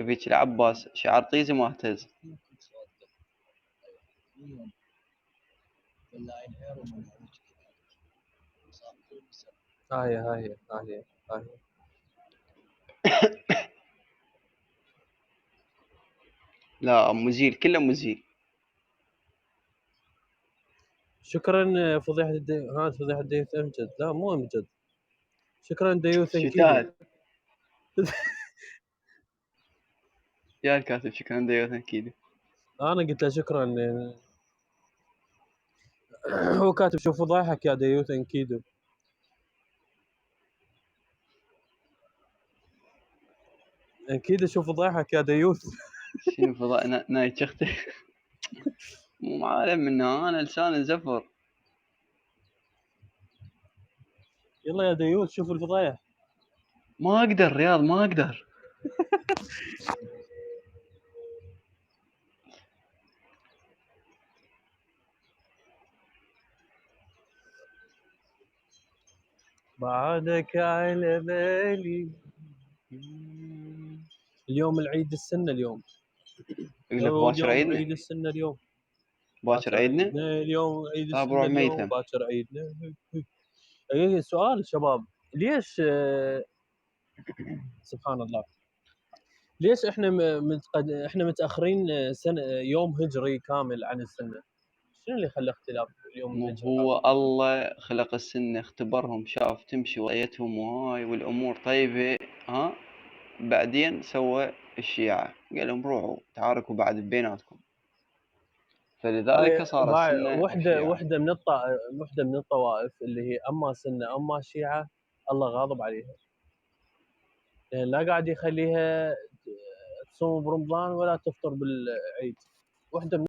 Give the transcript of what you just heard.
فيك العباس شعر طيزي مهتز. هاي لا مزيل كله مزيل. شكرا فضيحة هذا فضيحة ديوث امجد، لا مو امجد. شكرا ديوث انكيدو. شتات يا الكاتب شكرا ديوث اكيد. انا قلت له شكرا. هو كاتب شوف فضايحك يا ديوث انكيدو. انكيدو شوف فضايحك يا ديوث. شنو فضاء ناي شختي مو معالم منها انا لسان زفر. يلا يا ديوث شوف الفضايح. ما اقدر رياض ما اقدر. بعدك على بالي. اليوم العيد السنة اليوم. يقول لك باكر اليوم عيدنا. عيد السنة اليوم. باكر عيدنا. اليوم عيد طاب السنة روح اليوم ميتم. باكر عيدنا. اي سؤال شباب، ليش سبحان الله، ليش احنا احنا متاخرين سنه يوم هجري كامل عن السنه؟ شنو اللي خلى اختلاف اليوم مو الهجري هذا؟ هو الله خلق السنة اختبرهم شاف تمشي وضعيتهم وهاي والأمور طيبة. ها بعدين سوى الشيعة قال لهم روحوا تعاركوا بعد بيناتكم. فلذلك هاي صار السنة وحده والشيعة. وحده من الطوائف اللي هي اما سنه اما شيعه، الله غاضب عليها. يعني لا قاعد يخليها تصوم برمضان ولا تفطر بالعيد. وحده من